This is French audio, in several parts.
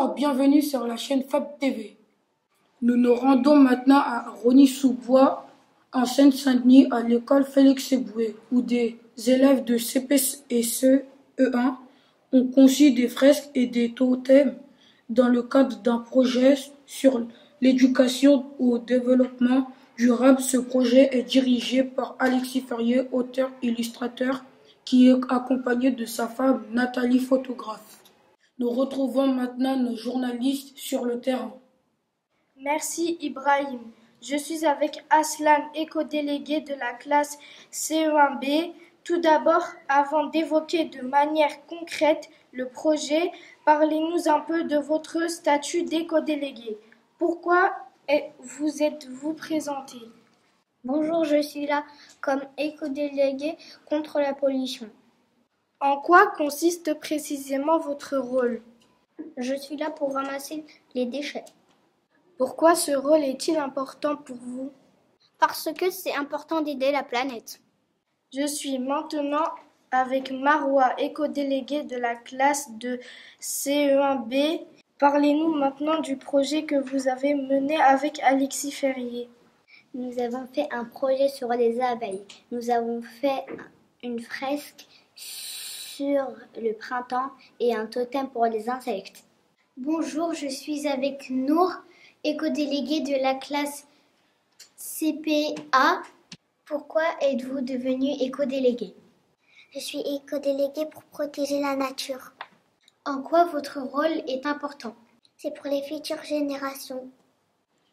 Bonjour, bienvenue sur la chaîne Fab TV. Nous nous rendons maintenant à Rosny-sous-Bois, en Seine-Saint-Denis, à l'école Félix Éboué, où des élèves de CP et CE1 ont conçu des fresques et des totems dans le cadre d'un projet sur l'éducation au développement durable. Ce projet est dirigé par Alexis Ferrier, auteur-illustrateur, qui est accompagné de sa femme Nathalie, photographe. Nous retrouvons maintenant nos journalistes sur le terrain. Merci Ibrahim. Je suis avec Aslan, éco-délégué de la classe CE1B. Tout d'abord, avant d'évoquer de manière concrète le projet, parlez-nous un peu de votre statut d'éco-délégué. Pourquoi vous êtes-vous présenté? Bonjour, je suis là comme éco-délégué contre la pollution. En quoi consiste précisément votre rôle? Je suis là pour ramasser les déchets. Pourquoi ce rôle est-il important pour vous? Parce que c'est important d'aider la planète. Je suis maintenant avec Maroua, éco-déléguée de la classe de CE1B. Parlez-nous maintenant du projet que vous avez mené avec Alexis Ferrier. Nous avons fait un projet sur les abeilles. Nous avons fait une fresque sur le printemps et un totem pour les insectes. Bonjour, je suis avec Nour, éco-déléguée de la classe CPA. Pourquoi êtes-vous devenue éco-déléguée? Je suis éco-déléguée pour protéger la nature. En quoi votre rôle est important? C'est pour les futures générations.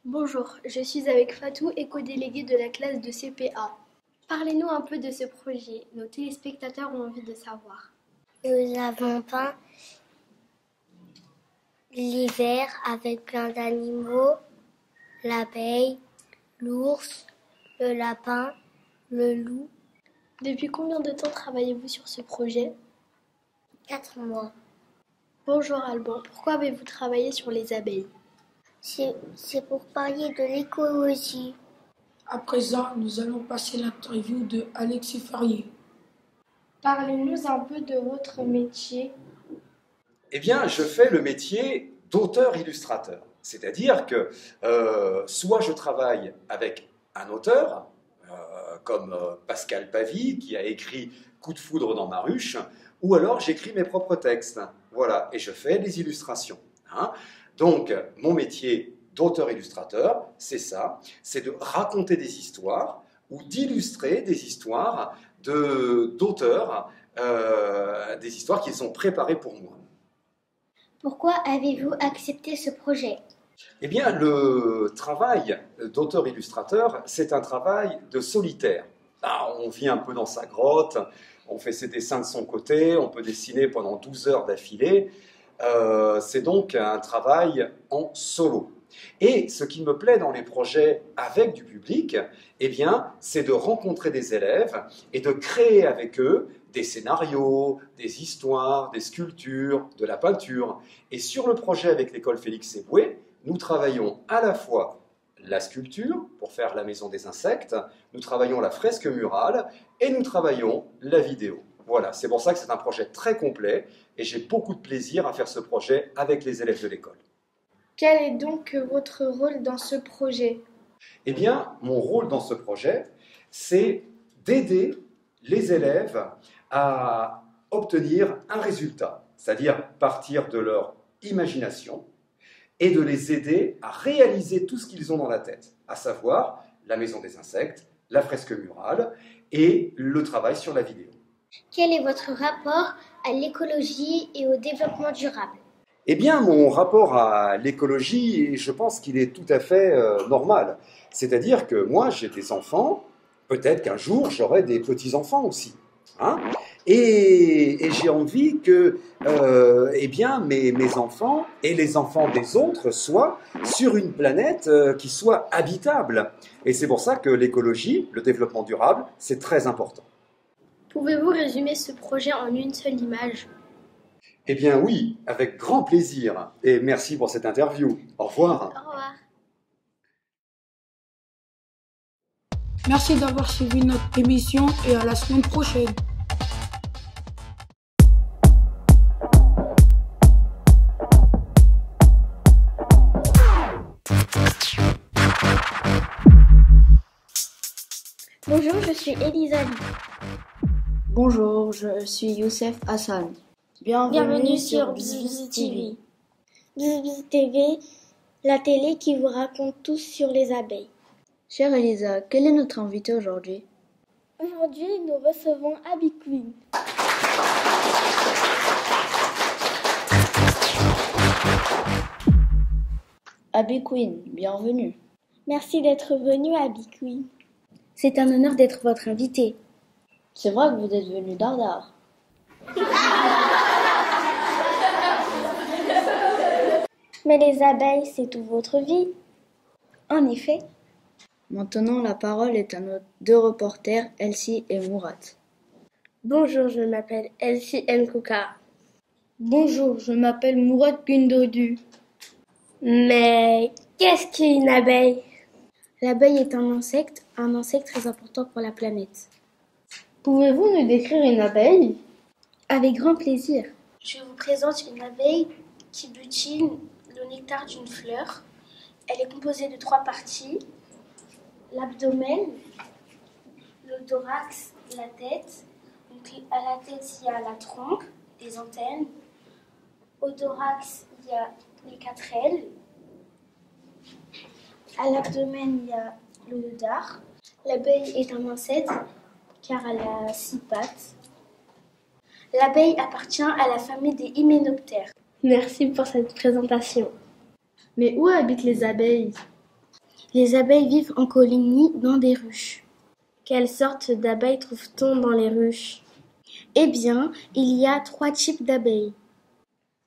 Bonjour, je suis avec Fatou, éco-déléguée de la classe de CPA. Parlez-nous un peu de ce projet, nos téléspectateurs ont envie de savoir. Nous avons peint l'hiver avec plein d'animaux, l'abeille, l'ours, le lapin, le loup. Depuis combien de temps travaillez-vous sur ce projet? 4 mois. Bonjour Alban, pourquoi avez-vous travaillé sur les abeilles? C'est pour parler de l'écologie. À présent, nous allons passer l'interview de Alexis Ferrier. Parlez-nous un peu de votre métier. Eh bien, je fais le métier d'auteur-illustrateur. C'est-à-dire que soit je travaille avec un auteur, comme Pascal Pavie, qui a écrit Coup de foudre dans ma ruche, ou alors j'écris mes propres textes. Voilà, et je fais des illustrations. Donc, mon métier d'auteur-illustrateur, c'est ça, c'est de raconter des histoires ou d'illustrer des histoires d'auteurs, des histoires qu'ils ont préparées pour moi. Pourquoi avez-vous accepté ce projet? Eh bien, le travail d'auteur-illustrateur, c'est un travail de solitaire. Là, on vit un peu dans sa grotte, on fait ses dessins de son côté, on peut dessiner pendant 12 heures d'affilée. C'est donc un travail en solo. Et ce qui me plaît dans les projets avec du public, eh bien, c'est de rencontrer des élèves et de créer avec eux des scénarios, des histoires, des sculptures, de la peinture. Et sur le projet avec l'école Félix Éboué, nous travaillons à la fois la sculpture pour faire la maison des insectes, nous travaillons la fresque murale et nous travaillons la vidéo. Voilà, c'est pour ça que c'est un projet très complet et j'ai beaucoup de plaisir à faire ce projet avec les élèves de l'école. Quel est donc votre rôle dans ce projet? Eh bien, mon rôle dans ce projet, c'est d'aider les élèves à obtenir un résultat, c'est-à-dire partir de leur imagination et de les aider à réaliser tout ce qu'ils ont dans la tête, à savoir la maison des insectes, la fresque murale et le travail sur la vidéo. Quel est votre rapport à l'écologie et au développement durable? Eh bien, mon rapport à l'écologie, je pense qu'il est tout à fait normal. C'est-à-dire que moi, j'ai des enfants, peut-être qu'un jour, j'aurai des petits-enfants aussi. Et j'ai envie que eh bien, mes enfants et les enfants des autres soient sur une planète qui soit habitable. Et c'est pour ça que l'écologie, le développement durable, c'est très important. Pouvez-vous résumer ce projet en une seule image? Eh bien oui, avec grand plaisir. Et merci pour cette interview. Au revoir. Au revoir. Merci d'avoir suivi notre émission et à la semaine prochaine. suis Elisabeth. Bonjour, je suis Youssef Hassan. Bienvenue sur Bzzz TV. Bzzz TV, la télé qui vous raconte tout sur les abeilles. Chère Elisa, quel est notre invité aujourd'hui? Aujourd'hui, nous recevons Abby Queen. Abby Queen, bienvenue. Merci d'être venue, Abby Queen. C'est un honneur d'être votre invitée. C'est vrai que vous êtes venu d'Ardar. Mais les abeilles, c'est toute votre vie. En effet. Maintenant, la parole est à nos deux reporters, Elsie et Mourad. Bonjour, je m'appelle Elsie Nkouka. Bonjour, je m'appelle Mourad Gundodu. Mais qu'est-ce qu'une abeille? L'abeille est un insecte très important pour la planète. Pouvez-vous nous décrire une abeille? Avec grand plaisir. Je vous présente une abeille qui butine le nectar d'une fleur. Elle est composée de 3 parties. L'abdomen, le thorax, la tête. Donc à la tête, il y a la trompe, les antennes. Au thorax, il y a les 4 ailes. À l'abdomen, il y a le dard. L'abeille est un insecte car elle a 6 pattes. L'abeille appartient à la famille des hyménoptères. Merci pour cette présentation. Mais où habitent les abeilles? Les abeilles vivent en colonie dans des ruches. Quelle sorte d'abeilles trouve-t-on dans les ruches? Eh bien, il y a 3 types d'abeilles.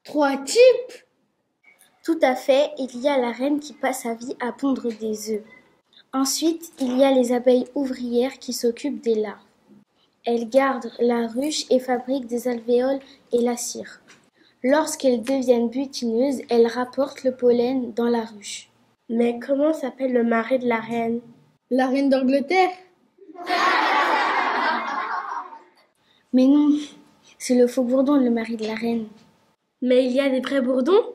3 types? Tout à fait, il y a la reine qui passe sa vie à pondre des œufs. Ensuite, il y a les abeilles ouvrières qui s'occupent des larves. Elles gardent la ruche et fabriquent des alvéoles et la cire. Lorsqu'elles deviennent butineuses, elles rapportent le pollen dans la ruche. Mais comment s'appelle le mari de la reine? La reine d'Angleterre? Mais non, c'est le faux bourdon, le mari de la reine. Mais il y a des vrais bourdons?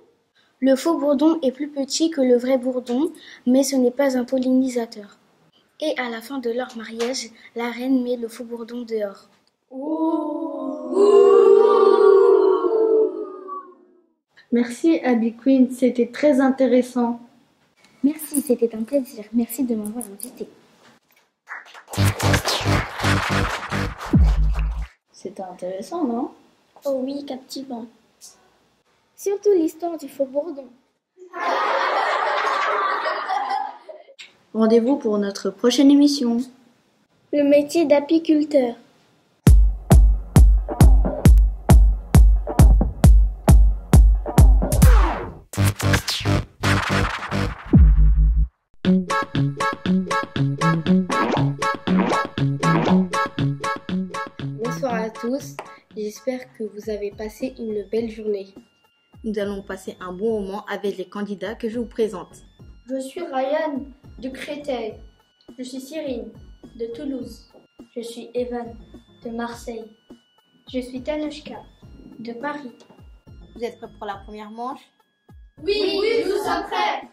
Le faux bourdon est plus petit que le vrai bourdon, mais ce n'est pas un pollinisateur. Et à la fin de leur mariage, la reine met le faux bourdon dehors. Merci Abby Queen, c'était très intéressant. Merci, c'était un plaisir. Merci de m'avoir invitée. C'était intéressant, non? Oh oui, captivant. Surtout l'histoire du faux bourdon. Rendez-vous pour notre prochaine émission. Le métier d'apiculteur. Bonsoir à tous, j'espère que vous avez passé une belle journée. Nous allons passer un bon moment avec les candidats que je vous présente. Je suis Ryan de Créteil. Je suis Cyrine de Toulouse. Je suis Evan de Marseille. Je suis Tanushka de Paris. Vous êtes prêts pour la première manche? Oui, nous sommes prêts.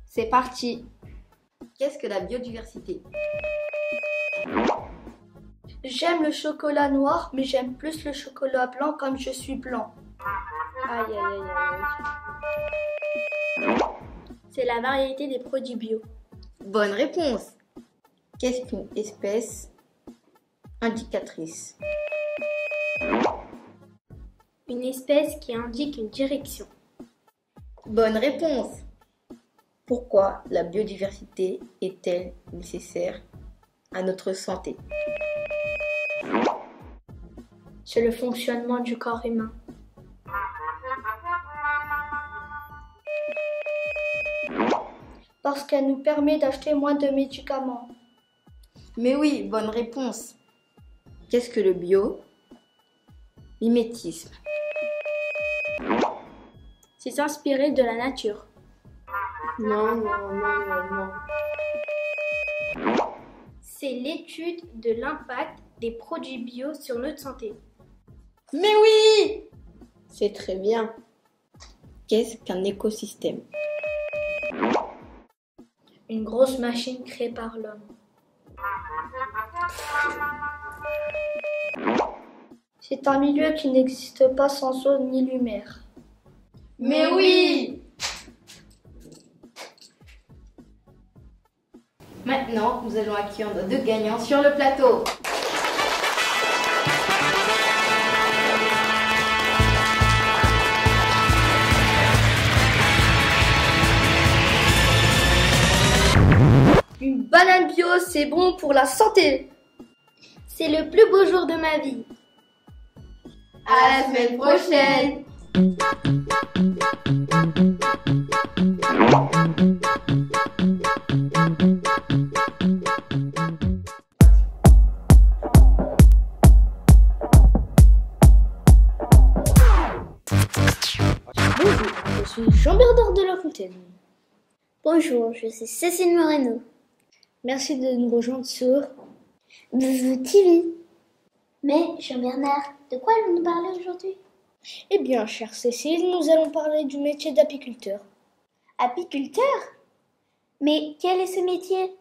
C'est parti. Qu'est-ce que la biodiversité? J'aime le chocolat noir, mais j'aime plus le chocolat blanc comme je suis blanc. Aïe, aïe, aïe, aïe. C'est la variété des produits bio. Bonne réponse. Qu'est-ce qu'une espèce indicatrice? Une espèce qui indique une direction. Bonne réponse. Pourquoi la biodiversité est-elle nécessaire à notre santé? C'est le fonctionnement du corps humain. Parce qu'elle nous permet d'acheter moins de médicaments. Mais oui, bonne réponse. Qu'est-ce que le biomimétisme? C'est s'inspirer de la nature. Non. C'est l'étude de l'impact des produits bio sur notre santé. Mais oui! C'est très bien. Qu'est-ce qu'un écosystème? Une grosse machine créée par l'homme. C'est un milieu qui n'existe pas sans eau ni lumière. Mais oui! Maintenant, nous allons accueillir nos 2 gagnants sur le plateau. Une banane bio, c'est bon pour la santé. C'est le plus beau jour de ma vie. À la semaine prochaine! Bonjour, je suis Jean-Bernard de la Fontaine. Bonjour, je suis Cécile Moreno. Merci de nous rejoindre sur Bzzz TV. Mais, Jean-Bernard, de quoi allons-nous parler aujourd'hui? Eh bien, chère Cécile, nous allons parler du métier d'apiculteur. Apiculteur? Mais quel est ce métier?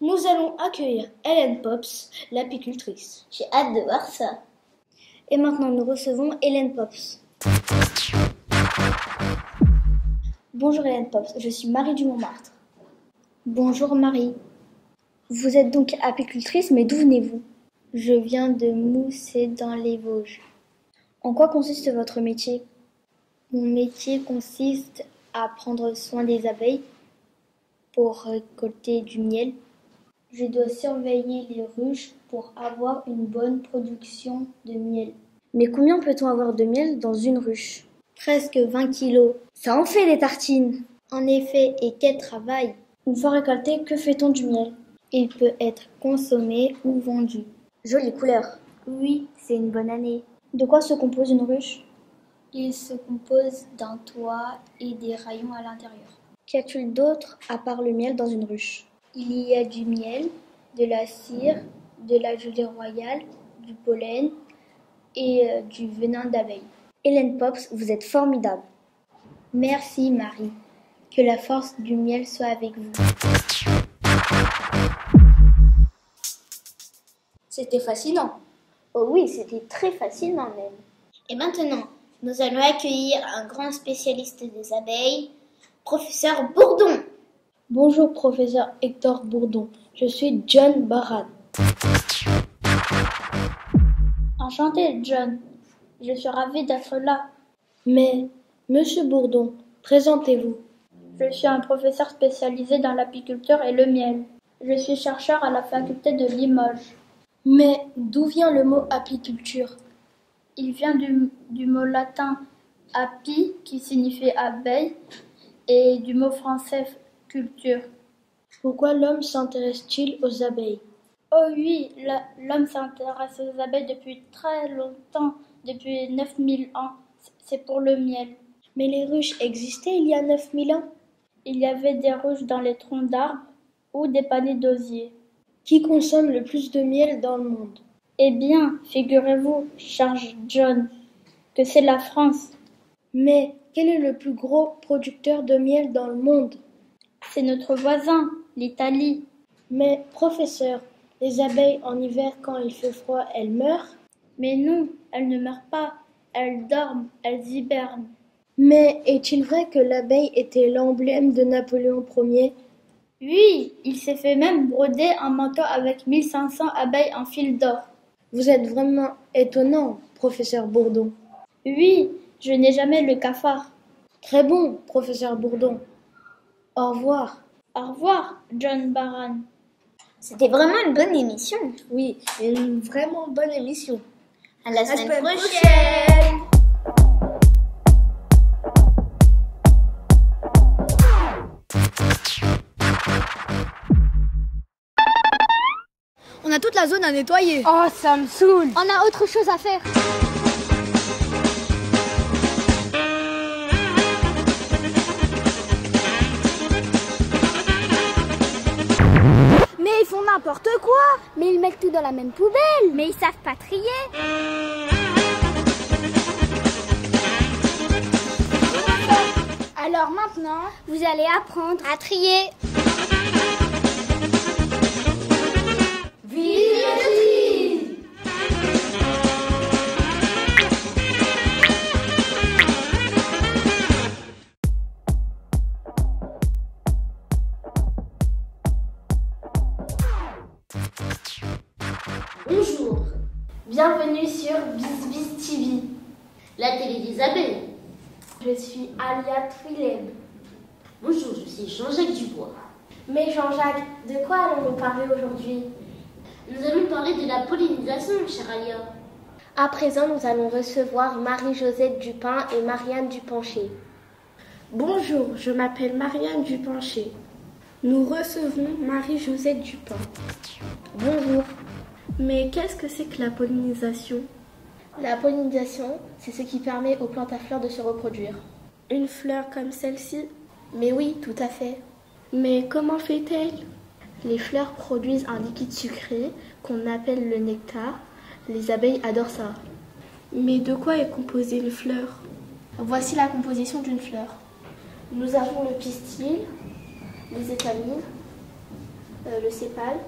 Nous allons accueillir Hélène Pops, l'apicultrice. J'ai hâte de voir ça. Et maintenant, nous recevons Hélène Pops. Bonjour Hélène Pops, je suis Marie du Montmartre. Bonjour Marie. Vous êtes donc apicultrice, mais d'où venez-vous? Je viens de Mousset dans les Vosges. En quoi consiste votre métier? Mon métier consiste à prendre soin des abeilles pour récolter du miel. Je dois surveiller les ruches pour avoir une bonne production de miel. Mais combien peut-on avoir de miel dans une ruche? Presque 20 kilos. Ça en fait des tartines. En effet, et quel travail! Une fois récolté, que fait-on du miel? Il peut être consommé ou vendu. Jolie couleur. Oui, c'est une bonne année. De quoi se compose une ruche? Il se compose d'un toit et des rayons à l'intérieur. Qu'y a-t-il d'autre à part le miel dans une ruche? Il y a du miel, de la cire, de la gelée royale, du pollen et du venin d'abeille. Hélène Pops, vous êtes formidable. Merci Marie. Que la force du miel soit avec vous. C'était fascinant. Oh oui, c'était très fascinant même. Et maintenant, nous allons accueillir un grand spécialiste des abeilles, professeur Bourdon. Bonjour professeur Hector Bourdon, je suis John Baran. Enchanté John, je suis ravi d'être là. Mais, monsieur Bourdon, présentez-vous. Je suis un professeur spécialisé dans l'apiculture et le miel. Je suis chercheur à la faculté de Limoges. Mais d'où vient le mot apiculture? Il vient du mot latin api, qui signifie abeille, et du mot français culture. Pourquoi l'homme s'intéresse-t-il aux abeilles? Oh oui, l'homme s'intéresse aux abeilles depuis très longtemps, depuis 9000 ans. C'est pour le miel. Mais les ruches existaient il y a 9000 ans? Il y avait des ruches dans les troncs d'arbres ou des paniers d'osier. Qui consomme le plus de miel dans le monde? Eh bien, figurez-vous, cher John, que c'est la France. Mais quel est le plus gros producteur de miel dans le monde? C'est notre voisin, l'Italie. Mais professeur, les abeilles en hiver, quand il fait froid, elles meurent? Mais non, elles ne meurent pas. Elles dorment, elles hibernent. Mais est-il vrai que l'abeille était l'emblème de Napoléon Ier? Oui, il s'est fait même broder un manteau avec 1500 abeilles en fil d'or. Vous êtes vraiment étonnant, professeur Bourdon. Oui, je n'ai jamais le cafard. Très bon, professeur Bourdon. Au revoir. Au revoir, John Baran. C'était vraiment une bonne émission. Oui, une vraiment bonne émission. À la semaine prochaine. On a toute la zone à nettoyer. Oh, ça me saoule. On a autre chose à faire. Mais ils font n'importe quoi. Mais ils mettent tout dans la même poubelle. Mais ils savent pas trier. Alors maintenant, vous allez apprendre à trier. TV. La télé des abeilles. Je suis Alia Twilem. Bonjour, je suis Jean-Jacques Dubois. Mais Jean-Jacques, de quoi allons-nous parler aujourd'hui? Nous allons parler de la pollinisation, chère Alia. À présent, nous allons recevoir Marie-Josette Dupin et Marianne Dupanché. Bonjour, je m'appelle Marianne Dupanché. Nous recevons Marie-Josette Dupin. Bonjour. Mais qu'est-ce que c'est que la pollinisation? La pollinisation, c'est ce qui permet aux plantes à fleurs de se reproduire. Une fleur comme celle-ci? Mais oui, tout à fait. Mais comment fait-elle? Les fleurs produisent un liquide sucré qu'on appelle le nectar. Les abeilles adorent ça. Mais de quoi est composée une fleur? Voici la composition d'une fleur. Nous avons le pistil, les étamines, le sépale,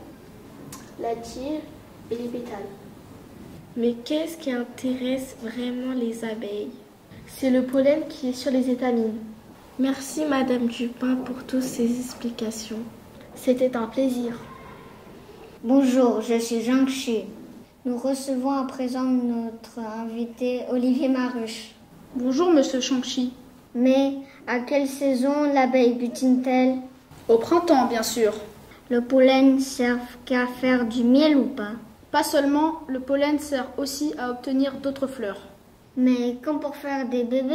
la tige et les pétales. Mais qu'est-ce qui intéresse vraiment les abeilles? C'est le pollen qui est sur les étamines. Merci Madame Dupin pour toutes ces explications. C'était un plaisir. Bonjour, je suis Zhang Xu. Nous recevons à présent notre invité Olivier Maruche. Bonjour Monsieur Shang-Chi. Mais à quelle saison l'abeille butine-t-elle? Au printemps, bien sûr. Le pollen sert qu'à faire du miel ou pas? Pas seulement, le pollen sert aussi à obtenir d'autres fleurs. Mais comme pour faire des bébés?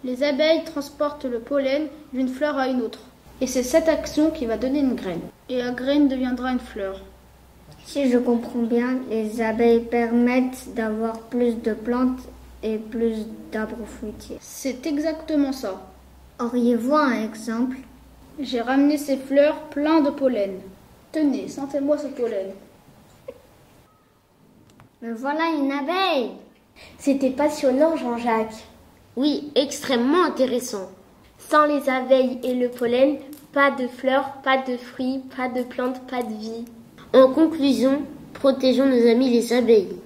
Les abeilles transportent le pollen d'une fleur à une autre. Et c'est cette action qui va donner une graine. Et la graine deviendra une fleur. Si je comprends bien, les abeilles permettent d'avoir plus de plantes et plus d'arbres fruitiers. C'est exactement ça. Auriez-vous un exemple? J'ai ramené ces fleurs pleines de pollen. Tenez, sentez-moi ce pollen. Me voilà une abeille! C'était passionnant, Jean-Jacques. Oui, extrêmement intéressant. Sans les abeilles et le pollen, pas de fleurs, pas de fruits, pas de plantes, pas de vie. En conclusion, protégeons nos amis les abeilles.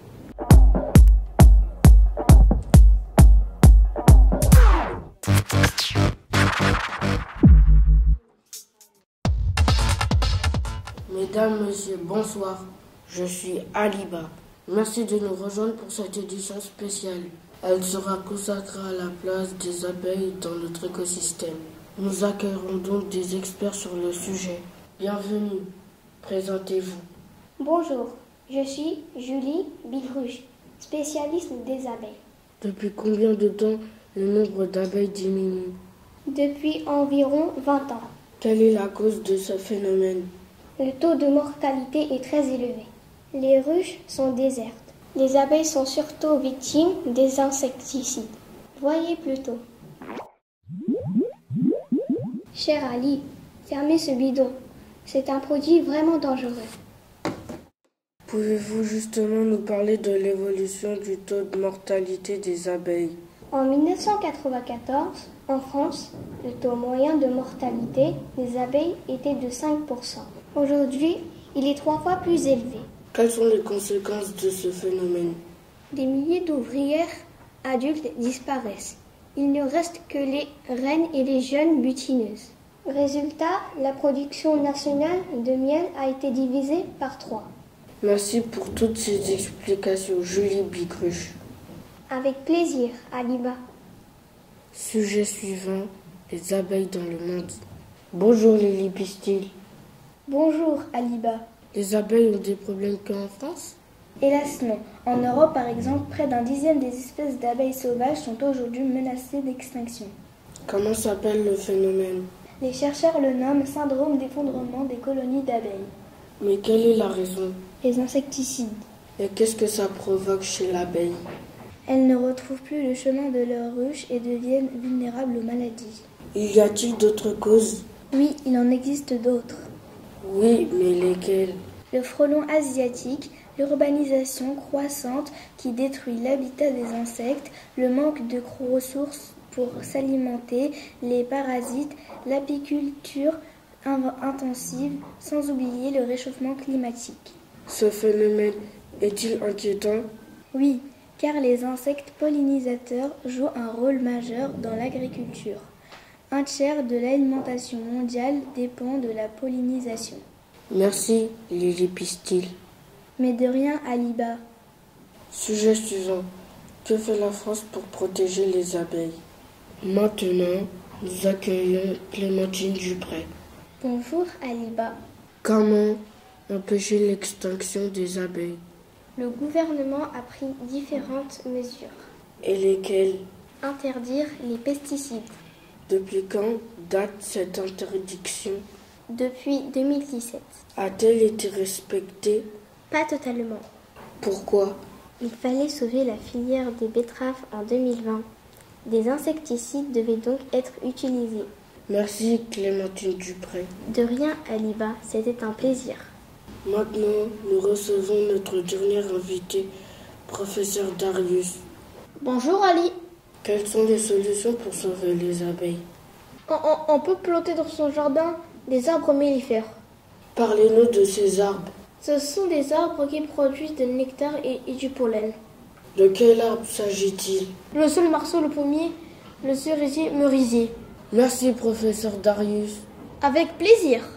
Mesdames, Messieurs, bonsoir. Je suis Aliba. Merci de nous rejoindre pour cette édition spéciale. Elle sera consacrée à la place des abeilles dans notre écosystème. Nous accueillerons donc des experts sur le sujet. Bienvenue, présentez-vous. Bonjour, je suis Julie Bigruge, spécialiste des abeilles. Depuis combien de temps le nombre d'abeilles diminue? Depuis environ 20 ans. Quelle est la cause de ce phénomène? Le taux de mortalité est très élevé. Les ruches sont désertes. Les abeilles sont surtout victimes des insecticides. Voyez plutôt. Cher Ali, fermez ce bidon. C'est un produit vraiment dangereux. Pouvez-vous justement nous parler de l'évolution du taux de mortalité des abeilles? En 1994, en France, le taux moyen de mortalité des abeilles était de 5%. Aujourd'hui, il est 3 fois plus élevé. Quelles sont les conséquences de ce phénomène? Des milliers d'ouvrières adultes disparaissent. Il ne reste que les reines et les jeunes butineuses. Résultat, la production nationale de miel a été divisée par 3. Merci pour toutes ces explications, Julie Bigruche. Avec plaisir, Aliba. Sujet suivant, les abeilles dans le monde. Bonjour Lily Pistil. Bonjour, Aliba. Les abeilles ont des problèmes qu'en France? Hélas non. En Europe, par exemple, près d'un dixième des espèces d'abeilles sauvages sont aujourd'hui menacées d'extinction. Comment s'appelle le phénomène? Les chercheurs le nomment syndrome d'effondrement des colonies d'abeilles. Mais quelle est la raison? Les insecticides. Et qu'est-ce que ça provoque chez l'abeille? Elles ne retrouvent plus le chemin de leur ruche et deviennent vulnérables aux maladies. Y a-t-il d'autres causes? Oui, il en existe d'autres. Oui, mais lesquelles? Le frelon asiatique, l'urbanisation croissante qui détruit l'habitat des insectes, le manque de ressources pour s'alimenter, les parasites, l'apiculture intensive, sans oublier le réchauffement climatique. Ce phénomène est-il inquiétant? Oui, car les insectes pollinisateurs jouent un rôle majeur dans l'agriculture. Un tiers de l'alimentation mondiale dépend de la pollinisation. Merci, Lily Pistil. Mais de rien, Aliba. Sujet suivant. Que fait la France pour protéger les abeilles? Maintenant, nous accueillons Clémentine Dupré. Bonjour Aliba. Comment empêcher l'extinction des abeilles? Le gouvernement a pris différentes mesures. Et lesquelles? Interdire les pesticides. Depuis quand date cette interdiction? Depuis 2017. A-t-elle été respectée? Pas totalement. Pourquoi? Il fallait sauver la filière des betteraves en 2020. Des insecticides devaient donc être utilisés. Merci Clémentine Dupré. De rien Aliba, c'était un plaisir. Maintenant, nous recevons notre dernier invité, professeur Darius. Bonjour Ali. Quelles sont les solutions pour sauver les abeilles? On peut planter dans son jardin des arbres mellifères. Parlez-nous de ces arbres. Ce sont des arbres qui produisent du nectar et du pollen. De quel arbre s'agit-il? Le saule marceau, le pommier, le cerisier, merisier. Merci professeur Darius. Avec plaisir.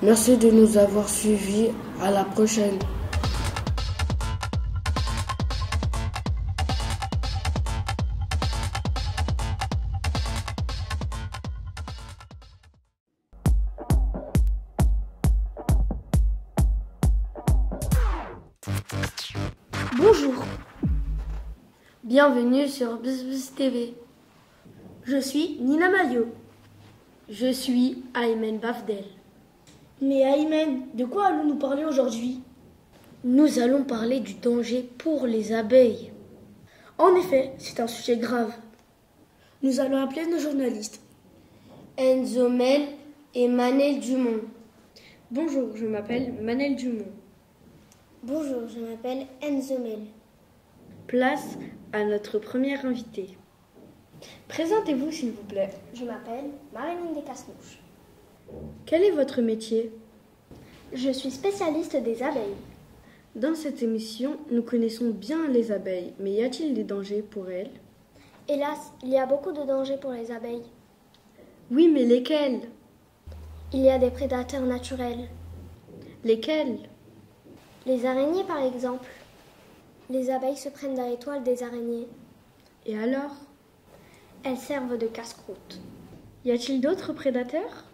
Merci de nous avoir suivis. À la prochaine. Bonjour. Bienvenue sur BzBz TV. Je suis Nina Mayo. Je suis Aymen Bafdel. Mais Aymen, de quoi allons-nous parler aujourd'hui? Nous allons parler du danger pour les abeilles. En effet, c'est un sujet grave. Nous allons appeler nos journalistes. Enzo Mel et Manel Dumont. Bonjour, je m'appelle Manel Dumont. Bonjour, je m'appelle Enzo Mel. Place à notre première invitée. Présentez-vous s'il vous plaît. Je m'appelle Marilyn Descasnouches. Quel est votre métier? Je suis spécialiste des abeilles. Dans cette émission, nous connaissons bien les abeilles, mais y a-t-il des dangers pour elles? Hélas, il y a beaucoup de dangers pour les abeilles. Oui, mais lesquels? Il y a des prédateurs naturels. Lesquels? Les araignées par exemple. Les abeilles se prennent dans les toiles des araignées. Et alors? Elles servent de casse-croûte. Y a-t-il d'autres prédateurs?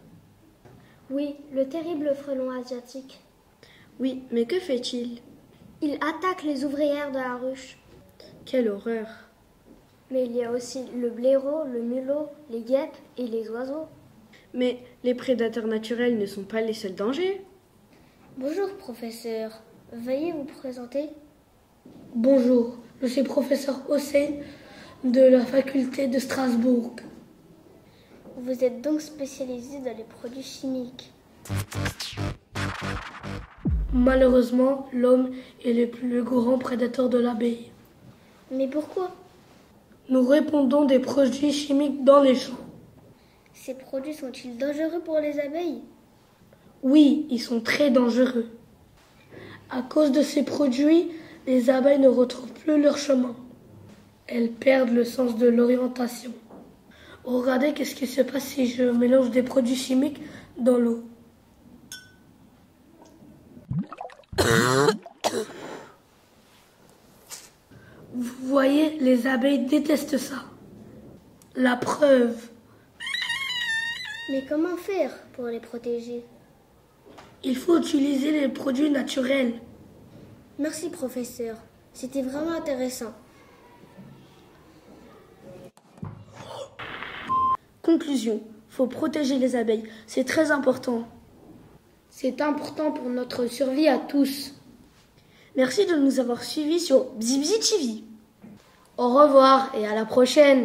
Oui, le terrible frelon asiatique. Oui, mais que fait-il? Il attaque les ouvrières de la ruche. Quelle horreur! Mais il y a aussi le blaireau, le mulot, les guêpes et les oiseaux. Mais les prédateurs naturels ne sont pas les seuls dangers. Bonjour professeur, veuillez vous présenter. Bonjour, je suis professeur Hossein de la faculté de Strasbourg. Vous êtes donc spécialisé dans les produits chimiques. Malheureusement, l'homme est le plus grand prédateur de l'abeille. Mais pourquoi? Nous répandons des produits chimiques dans les champs. Ces produits sont-ils dangereux pour les abeilles? Oui, ils sont très dangereux. À cause de ces produits, les abeilles ne retrouvent plus leur chemin. Elles perdent le sens de l'orientation. Regardez qu'est-ce qui se passe si je mélange des produits chimiques dans l'eau. Vous voyez, les abeilles détestent ça. La preuve. Mais comment faire pour les protéger? Il faut utiliser les produits naturels. Merci professeur, c'était vraiment intéressant. Conclusion, faut protéger les abeilles, c'est très important. C'est important pour notre survie à tous. Merci de nous avoir suivis sur BzBz TV. Au revoir et à la prochaine.